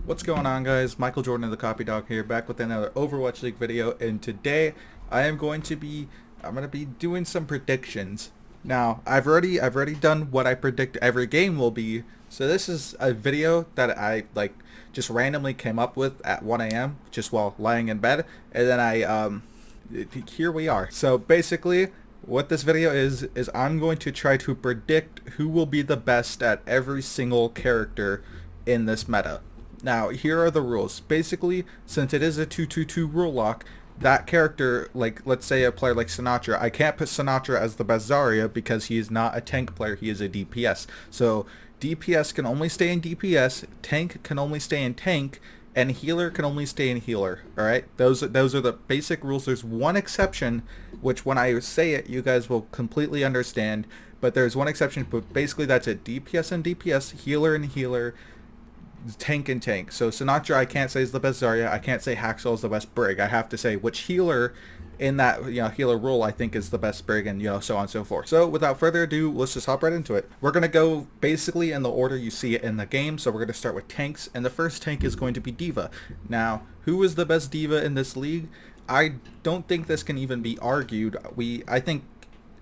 What's going on, guys? Michael Jordan of the Copy Dog here, back with another Overwatch League video, and today I'm going to be doing some predictions. Now, I've already done what I predict every game will be. So this is a video that I just randomly came up with at 1 a.m. just while lying in bed, and then here we are. So basically, what this video is I'm going to try to predict who will be the best at every single character in this meta. Now, here are the rules. Basically, since it is a 2-2-2 rule lock, that character, like, let's say a player like Sinatraa, I can't put Sinatraa as the best Zarya because he is not a tank player, he is a DPS. So, DPS can only stay in DPS, tank can only stay in tank, and healer can only stay in healer. Alright? Those are the basic rules. There's one exception, which when I say it, you guys will completely understand. But there's one exception, but basically that's it. DPS and DPS, healer and healer, tank and tank. So Sinatraa I can't say is the best Zarya. I can't say Haxel is the best Brig. I have to say which healer in that healer role I think is the best Brig, and so on and so forth. So without further ado, let's just hop right into it. We're gonna go basically in the order you see it in the game. So we're gonna start with tanks, and the first tank is going to be D.Va. Now, who is the best D.Va in this league? I don't think this can even be argued. I think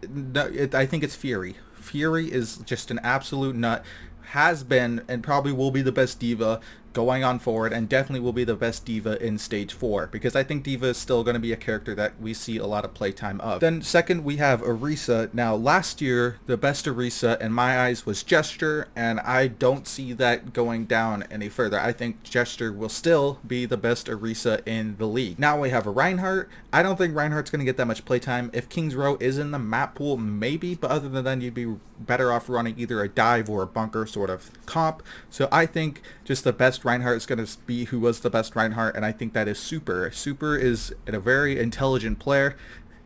it's Fury. Fury is just an absolute nut. Has been and probably will be the best D.Va going on forward, and definitely will be the best D.Va in stage 4, because I think D.Va is still going to be a character that we see a lot of playtime of. Then second, we have Orisa. Now, last year the best Orisa in my eyes was Gesture, and I don't see that going down any further. I think Gesture will still be the best Orisa in the league. Now we have a Reinhardt. I don't think Reinhardt's going to get that much playtime. If King's Row is in the map pool, maybe, but other than that, you'd be better off running either a dive or a bunker sort of comp. So I think just the best Reinhardt is going to be who was the best Reinhardt, and I think that is Super. Super is a very intelligent player.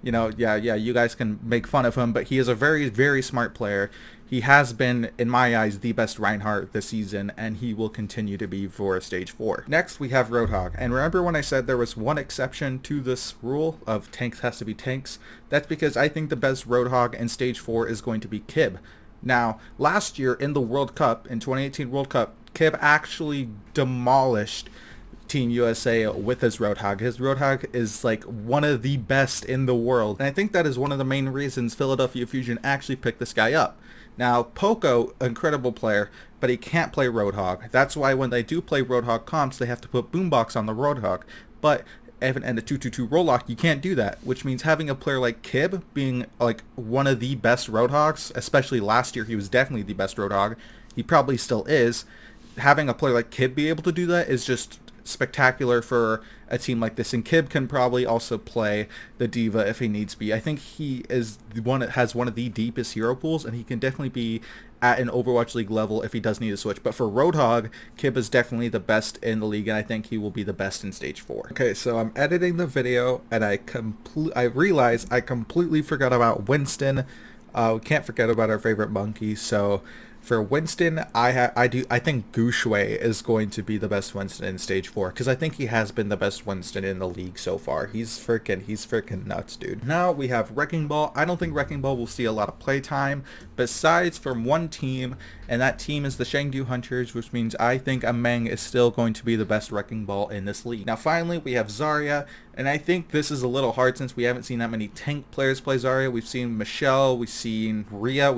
Yeah, you guys can make fun of him, but he is a very, very smart player. He has been, in my eyes, the best Reinhardt this season, and he will continue to be for stage 4. Next, we have Roadhog. And remember when I said there was one exception to this rule of tanks has to be tanks? That's because I think the best Roadhog in stage 4 is going to be Kib. Now, last year in the World Cup, in 2018 World Cup, Kib actually demolished Team USA with his Roadhog. His Roadhog is like one of the best in the world, and I think that is one of the main reasons Philadelphia Fusion actually picked this guy up. Now, Poco, incredible player, but he can't play Roadhog. That's why when they do play Roadhog comps, they have to put Boombox on the Roadhog. But in a 2-2-2 role lock, you can't do that, which means having a player like Kib being like one of the best Roadhogs, especially last year he was definitely the best Roadhog, he probably still is. Having a player like Kib be able to do that is just spectacular for a team like this, and Kib can probably also play the D.Va if he needs be. I think he is the one that has one of the deepest hero pools, and he can definitely be at an Overwatch League level if he does need to switch. But for Roadhog, Kib is definitely the best in the league, and I think he will be the best in stage 4. Okay, so I'm editing the video, and I realize I completely forgot about Winston. We can't forget about our favorite monkey, so for Winston, I think Gushui is going to be the best Winston in stage 4, because I think he has been the best Winston in the league so far. He's freaking nuts, dude. Now we have Wrecking Ball. I don't think Wrecking Ball will see a lot of playtime besides from one team, and that team is the Chengdu Hunters, which means I think Ameng is still going to be the best Wrecking Ball in this league. Now finally, we have Zarya, and I think this is a little hard since we haven't seen that many tank players play Zarya. We've seen Michelle, we've seen Rhea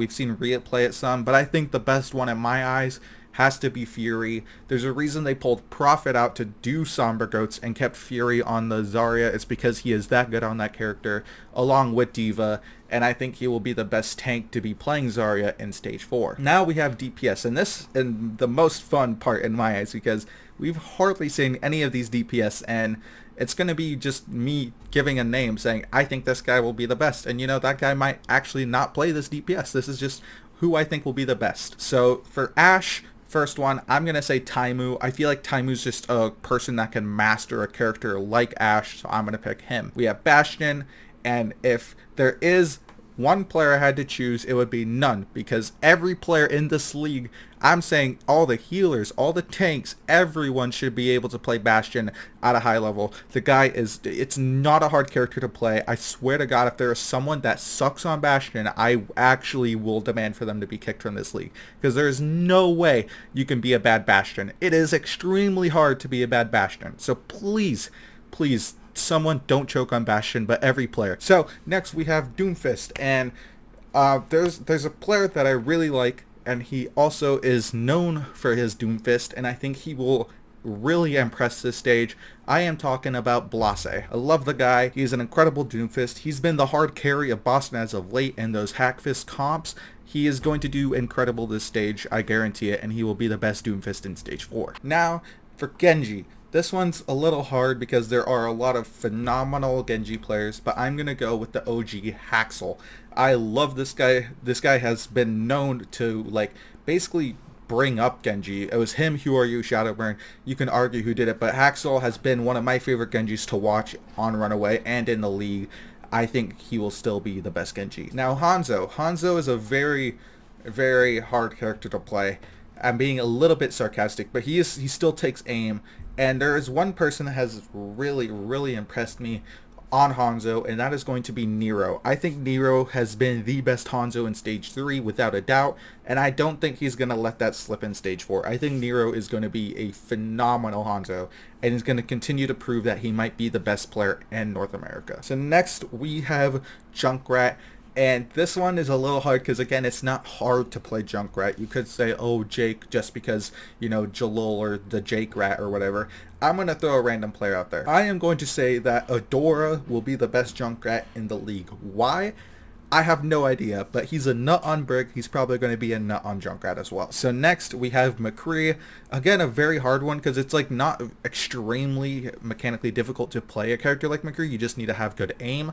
play it some, but I think the best one in my eyes has to be Fury. There's a reason they pulled Prophet out to do Somber Goats and kept Fury on the Zarya. It's because he is that good on that character, along with D.Va, and I think he will be the best tank to be playing Zarya in stage 4. Now we have DPS, and this is the most fun part in my eyes, because we've hardly seen any of these DPS, and it's going to be just me giving a name saying, I think this guy will be the best. And that guy might actually not play this DPS. This is just who I think will be the best. So for Ashe, first one, I'm going to say Taimu. I feel like Taimu's just a person that can master a character like Ashe, so I'm going to pick him. We have Bastion, and if there is one player I had to choose, it would be none, because every player in this league, I'm saying all the healers, all the tanks, everyone should be able to play Bastion at a high level. The guy is, it's not a hard character to play. I swear to God, if there is someone that sucks on Bastion, I actually will demand for them to be kicked from this league, because there is no way you can be a bad Bastion. It is extremely hard to be a bad Bastion. So please, please, someone don't choke on Bastion, but every player. So next we have Doomfist, and there's a player that I really like, and he also is known for his Doomfist, and I think he will really impress this stage. I am talking about Blase. I love the guy. He's an incredible Doomfist. He's been the hard carry of Boston as of late in those Hackfist comps. He is going to do incredible this stage, I guarantee it, and he will be the best Doomfist in stage 4. Now for Genji. This one's a little hard because there are a lot of phenomenal Genji players, but I'm going to go with the OG Haxel. I love this guy. This guy has been known to, like, basically bring up Genji. It was him, Hyoryu, Shadowburn. You can argue who did it, but Haxel has been one of my favorite Genjis to watch on Runaway and in the league. I think he will still be the best Genji. Now Hanzo. Hanzo is a very, very hard character to play. I'm being a little bit sarcastic, but he still takes aim. And there is one person that has really, really impressed me on Hanzo, and that is going to be Nero. I think Nero has been the best Hanzo in stage 3 without a doubt, and I don't think he's going to let that slip in stage 4. I think Nero is going to be a phenomenal Hanzo, and is going to continue to prove that he might be the best player in North America. So next we have Junkrat. And this one is a little hard because, again, it's not hard to play Junkrat. You could say, oh, Jake, just because, you know, Jalul or the Jake Rat or whatever. I'm going to throw a random player out there. I am going to say that Adora will be the best Junkrat in the league. Why? I have no idea, but he's a nut on Brig. He's probably going to be a nut on Junkrat as well. So next we have McCree. Again, a very hard one because it's like not extremely mechanically difficult to play a character like McCree. You just need to have good aim.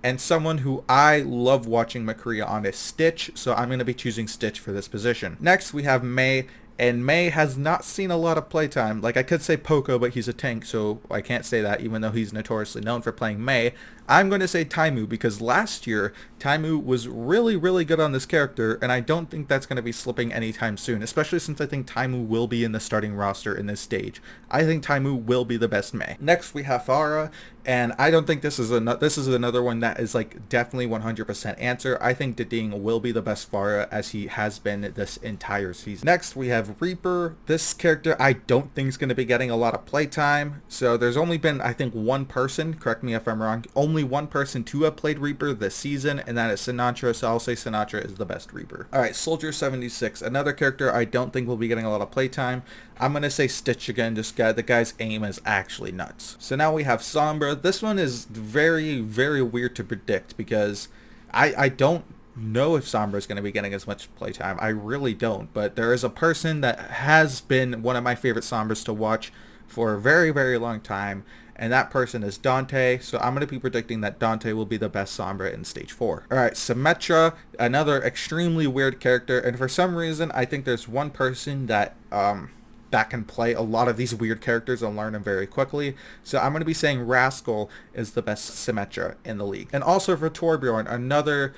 And someone who I love watching McCree on is Stitch, so I'm going to be choosing Stitch for this position. Next, we have Mei, and Mei has not seen a lot of playtime. Like, I could say Poco, but he's a tank, so I can't say that, even though he's notoriously known for playing Mei. I'm going to say Taimu, because last year, Taimu was really, really good on this character, and I don't think that's going to be slipping anytime soon, especially since I think Taimu will be in the starting roster in this stage. I think Taimu will be the best Mei. Next, we have Pharah, and I don't think this is another one that is like definitely 100% answer. I think Deding will be the best Pharah as he has been this entire season. Next, we have Reaper. This character I don't think is going to be getting a lot of playtime. So there's only been, I think, one person, correct me if I'm wrong, only one person to have played Reaper this season, and that is Sinatra, so I'll say Sinatra is the best Reaper. Alright, Soldier 76, another character I don't think will be getting a lot of playtime. I'm going to say Stitch again, just the guy's aim is actually nuts. So now we have Sombra. This one is very, very weird to predict because I don't know if Sombra is going to be getting as much playtime. I really don't, but there is a person that has been one of my favorite Sombras to watch for a very, very long time, and that person is Dante, so I'm going to be predicting that Dante will be the best Sombra in stage 4. Alright, Symmetra, another extremely weird character, and for some reason I think there's one person that can play a lot of these weird characters and learn them very quickly. So I'm going to be saying Rascal is the best Symmetra in the league. And also for Torbjorn, another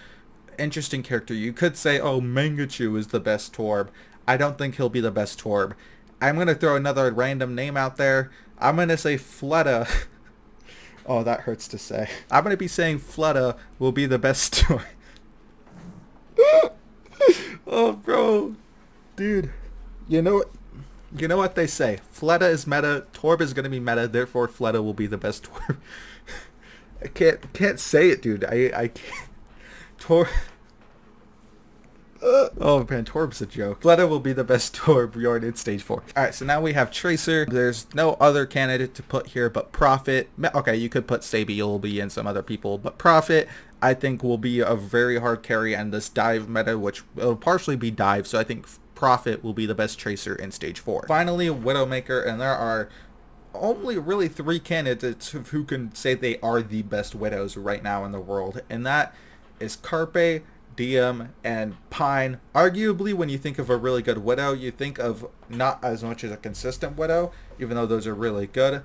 interesting character. You could say, oh, Mangachu is the best Torb. I don't think he'll be the best Torb. I'm going to throw another random name out there. I'm going to say Fleta. Oh, that hurts to say. I'm going to be saying Fleta will be the best Torb. Oh, bro. Dude. You know what they say. Fleta is meta. Torb is going to be meta. Therefore, Fleta will be the best Torb. I can't say it, dude. I can't. Torb. Oh man, Torb's a joke. Fleta will be the best Torbjorn in stage 4. Alright, so now we have Tracer. There's no other candidate to put here but Prophet. Okay, you could put Sabiel and some other people, but Prophet I think will be a very hard carry in this dive meta, which will partially be dive, so I think Prophet will be the best Tracer in stage 4. Finally, Widowmaker, and there are only really 3 candidates who can say they are the best Widows right now in the world, and that is Carpe, Diem, and Pine. Arguably, when you think of a really good Widow, you think of not as much as a consistent Widow, even though those are really good,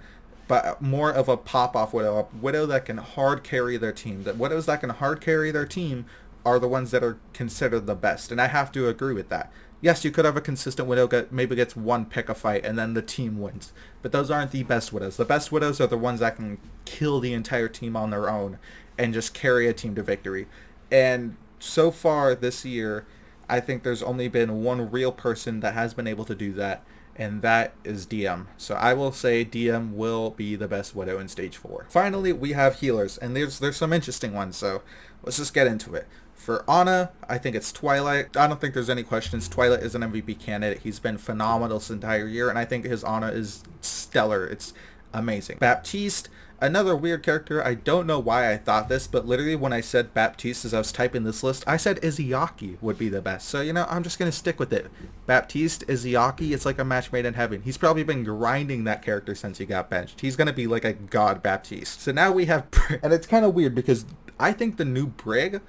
but more of a pop-off Widow, a Widow that can hard carry their team. That Widows that can hard carry their team are the ones that are considered the best, and I have to agree with that. Yes, you could have a consistent widow maybe gets one pick a fight and then the team wins, but those aren't the best widows. The best widows are the ones that can kill the entire team on their own and just carry a team to victory. And so far this year, I think there's only been one real person that has been able to do that, and that is DM. So I will say DM will be the best widow in stage 4. Finally, we have healers, and there's some interesting ones, so let's just get into it. For Ana, I think it's Twilight. I don't think there's any questions. Twilight is an MVP candidate. He's been phenomenal this entire year, and I think his Ana is stellar. It's amazing. Baptiste, another weird character. I don't know why I thought this, but literally when I said Baptiste as I was typing this list, I said Izayaki would be the best. So, you know, I'm just going to stick with it. Baptiste, Izayaki, it's like a match made in heaven. He's probably been grinding that character since he got benched. He's going to be like a god Baptiste. So now we have, and it's kind of weird because I think the new Brig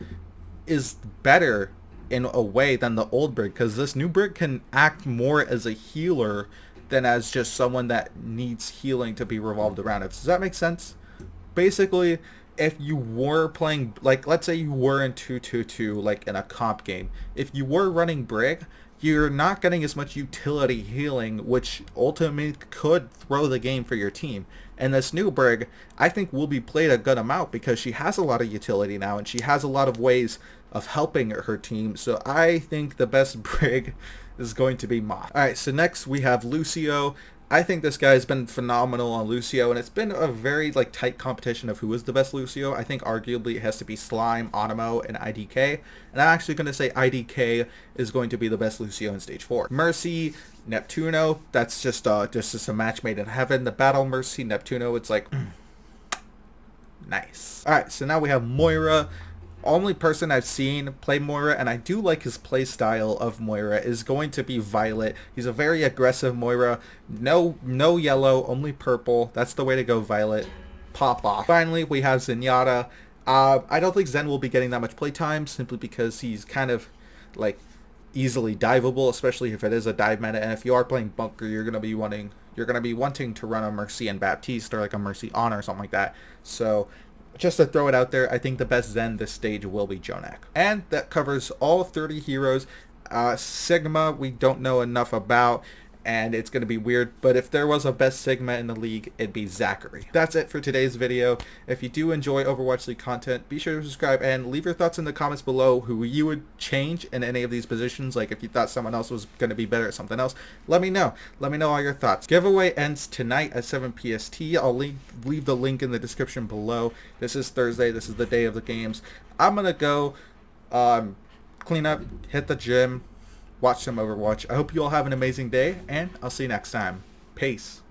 is better in a way than the old Brig, because this new Brig can act more as a healer than as just someone that needs healing to be revolved around it. Does that make sense? Basically, if you were playing, like, let's say you were in 2-2-2, like in a comp game, if you were running Brig, you're not getting as much utility healing, which ultimately could throw the game for your team. And this new Brig, I think, will be played a good amount because she has a lot of utility now, and she has a lot of ways of helping her team. So I think the best Brig is going to be Moth. Alright, so next we have Lucio. I think this guy has been phenomenal on Lucio, and it's been a very like tight competition of who is the best Lucio. I think arguably it has to be Slime, Onimo, and IDK. And I'm actually going to say IDK is going to be the best Lucio in stage 4. Mercy, Neptuno, that's just a match made in heaven. The battle Mercy, Neptuno, it's like, nice. Alright, so now we have Moira. Only person I've seen play Moira, and I do like his play style of Moira, is going to be Violet. He's a very aggressive Moira. No yellow, only purple. That's the way to go, Violet. Pop off. Finally, we have Zenyatta. I don't think Zen will be getting that much playtime, simply because he's kind of like easily diveable, especially if it is a dive meta. And if you are playing Bunker, you're gonna be wanting to run a Mercy and Baptiste, or like a Mercy Honor or something like that. So just to throw it out there, I think the best Zen this stage will be Jonak. And that covers all 30 heroes. Sigma, we don't know enough about, and it's going to be weird, but if there was a best Sigma in the league, it'd be Zachary. That's it for today's video. If you do enjoy Overwatch League content, be sure to subscribe and leave your thoughts in the comments below who you would change in any of these positions. Like if you thought someone else was going to be better at something else, let me know. Let me know all your thoughts. Giveaway ends tonight at 7 PST. I'll leave the link in the description below. This is Thursday. This is the day of the games. I'm going to go clean up, hit the gym, watch some Overwatch. I hope you all have an amazing day, and I'll see you next time. Peace.